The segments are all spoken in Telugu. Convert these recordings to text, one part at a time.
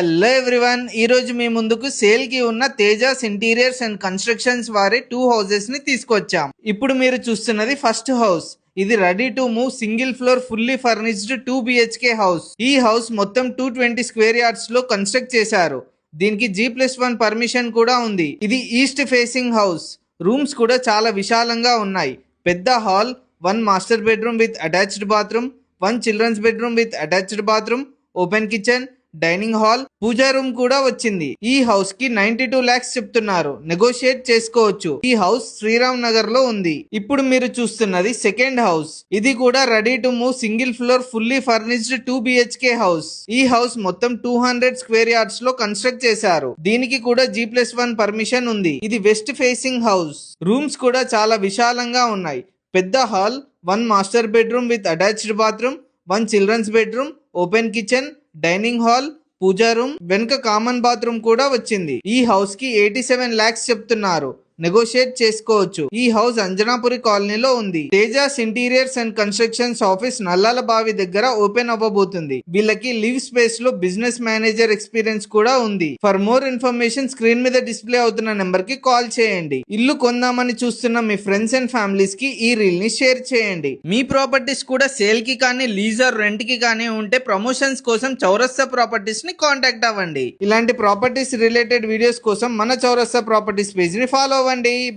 హలో ఎవ్రీవన్, ఈ రోజు మీ ముందుకు సేల్ కి ఉన్న తేజాస్ ఇంటీరియర్స్ అండ్ కన్స్ట్రక్షన్స్ వారి 2 హౌసెస్ ని తీసుకొచ్చాం. ఇప్పుడు మీరు చూస్తున్నది ఫస్ట్ హౌస్. ఇది ready to move single floor fully furnished 2 BHK house. ఈ హౌస్ మొత్తం 220 స్క్వేర్ యార్డ్స్ లో కన్స్ట్రక్ట్ చేశారు. దీనికి G+1 పర్మిషన్ కూడా ఉంది. ఇది ఈస్ట్ ఫేసింగ్ హౌస్. రూమ్స్ కూడా చాలా విశాలంగా ఉన్నాయి. పెద్ద hall, 1 master bedroom with attached bathroom, 1 children's bedroom with attached bathroom, open kitchen, dining hall, puja room కూడా వచ్చింది. ఈ హౌస్ కి 92 lakhs చెప్తున్నారు. నెగోషియేట్ చేసుకోవచ్చు. ఈ హౌస్ శ్రీరామ్ నగర్ లో ఉంది. ఇప్పుడు మీరు చూస్తున్నది సెకండ్ హౌస్. ఇది కూడా ready to move single floor fully furnished 2 BHK house. ఈ హౌస్ మొత్తం 200 స్క్వేర్ యార్డ్స్ లో కన్స్ట్రక్ట్ చేశారు. దీనికి కూడా G+1 పర్మిషన్ ఉంది. ఇది వెస్ట్ ఫేసింగ్ హౌస్. రూమ్స్ కూడా చాలా విశాలంగా ఉన్నాయి. పెద్ద hall, 1 master bedroom with attached bathroom, 1 children's bedroom, open kitchen, dining hall, puja room, వెనుక కామన్ బాత్రూమ్ కూడా వచ్చింది. ఈ హౌస్ కి 87 lakhs చెప్తున్నారు. నెగోషియేట్ చేసుకోవచ్చు. ఈ హౌస్ అంజనాపురి కాలనీలో ఉంది. Tejas interiors and constructions office Nallala Bavi దగ్గర ఓపెన్ అవ్వబోతుంది. వీళ్ళకి లివ్ స్పేస్ లో బిజినెస్ మేనేజర్ ఎక్స్పీరియన్స్ కూడా ఉంది. ఫర్ మోర్ ఇన్ఫర్మేషన్ స్క్రీన్ మీద డిస్ప్లే అవుతున్న నెంబర్ కి కాల్ చేయండి. ఇల్లు కొందామని చూస్తున్న మీ ఫ్రెండ్స్ అండ్ ఫ్యామిలీస్ కి ఈ రీల్ ని షేర్ చేయండి. మీ ప్రాపర్టీస్ కూడా సేల్ కి కానీ లీజ్ ఆర్ రెంట్ కి కానీ ఉంటే ప్రమోషన్స్ కోసం చౌరస్తా ప్రాపర్టీస్ ని కాంటాక్ట్ అవ్వండి. ఇలాంటి ప్రాపర్టీస్ రిలేటెడ్ వీడియోస్ కోసం మన చౌరస్తా ప్రాపర్టీస్ పేజ్ ని ఫాలో అవ్వండి.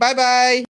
Bye bye.